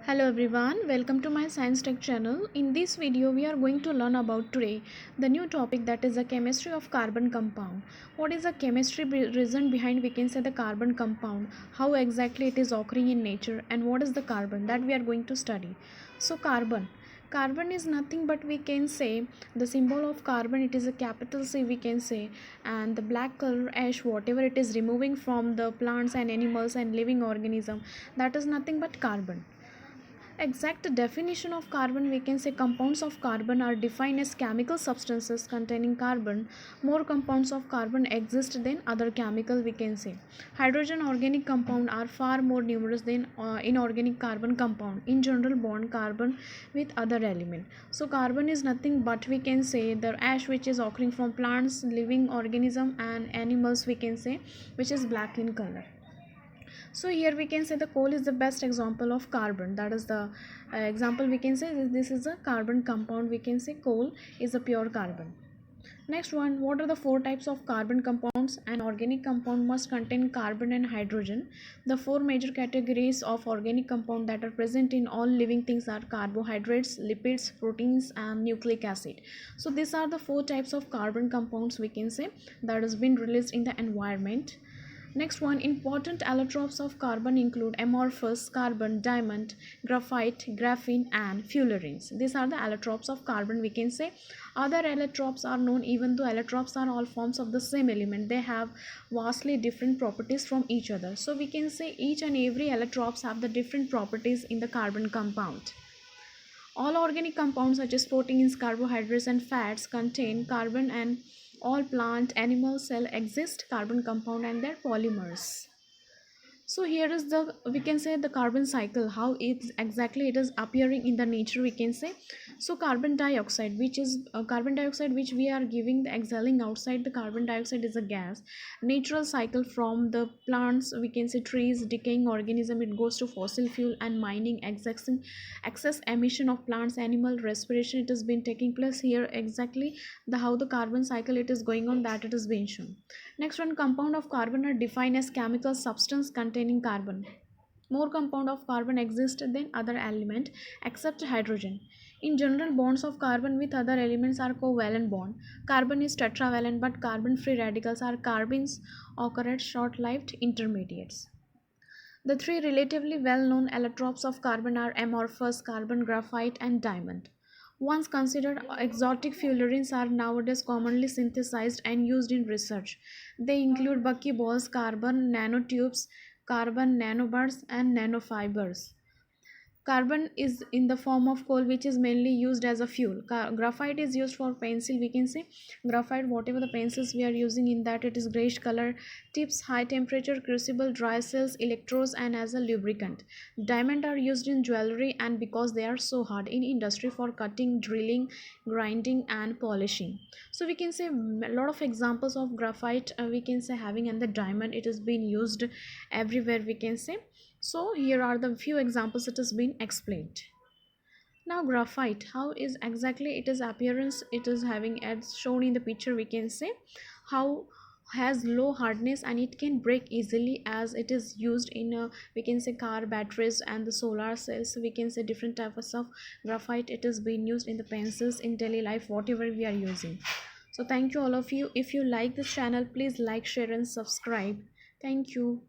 Hello everyone, welcome to my Science Tech channel. In this video we are going to learn about today the new topic, that is the chemistry of carbon compound. What is the chemistry reason behind we can say the carbon compound, how exactly it is occurring in nature, and what is the carbon that we are going to study. So carbon is nothing but we can say the symbol of carbon, it is a capital C we can say, and the black color ash whatever it is removing from the plants and animals and living organism, that is nothing but carbon. Exact definition of carbon, we can say compounds of carbon are defined as chemical substances containing carbon. More compounds of carbon exist than other chemical, we can say. Hydrogen organic compound are far more numerous than inorganic carbon compound. In general, bond carbon with other element. So carbon is nothing but we can say the ash which is occurring from plants, living organism and animals, we can say, which is black in color. So here we can say the coal is the best example of carbon, that is the example we can say this is a carbon compound, we can say coal is a pure carbon. Next one, what are the four types of carbon compounds? An organic compound must contain carbon and hydrogen. The four major categories of organic compound that are present in all living things are carbohydrates, lipids, proteins and nucleic acid. So these are the four types of carbon compounds we can say that has been released in the environment. Next one, important allotropes of carbon include amorphous carbon, diamond, graphite, graphene and fullerenes. These are the allotropes of carbon we can say. Other allotropes are known, even though allotropes are all forms of the same element. They have vastly different properties from each other. So we can say each and every allotropes have the different properties in the carbon compound. All organic compounds such as proteins, carbohydrates and fats contain carbon, and all plant, animal, cell exist carbon compound and their polymers. So here is the we can say the carbon cycle, how it is appearing in the nature we can say. So carbon dioxide, which is carbon dioxide which we are giving the exhaling outside, the carbon dioxide is a gas. Natural cycle from the plants, we can say trees, decaying organism, it goes to fossil fuel and mining, excess emission of plants, animal respiration, it has been taking place here. Exactly the how the carbon cycle it is going on, that it is being shown. Next one, compound of carbon are defined as chemical substance containing carbon. More compound of carbon exist than other element except hydrogen. In general, bonds of carbon with other elements are covalent bond. Carbon is tetravalent, but carbon-free radicals are carbons occur at short-lived intermediates. The three relatively well-known allotropes of carbon are amorphous carbon, graphite and diamond. Once considered exotic fullerenes are nowadays commonly synthesized and used in research. They include buckyballs, carbon nanotubes, carbon nanobars and nanofibers. Carbon is in the form of coal, which is mainly used as a fuel. Graphite is used for pencil, we can say. Graphite, whatever the pencils we are using, in that it is grayish color, tips, high temperature, crucible, dry cells, electrodes and as a lubricant. Diamond are used in jewelry and because they are so hard in industry for cutting, drilling, grinding and polishing. So we can say a lot of examples of graphite we can say having, and the diamond it has been used everywhere we can say. So here are the few examples it has been explained. Now graphite, how is exactly it is appearance, it is having as shown in the picture we can say, how has low hardness and it can break easily as it is used in we can say car batteries and the solar cells. We can say different types of graphite it is being used in the pencils in daily life whatever we are using. So thank you all of you. If you like this channel, please like, share and subscribe. Thank you.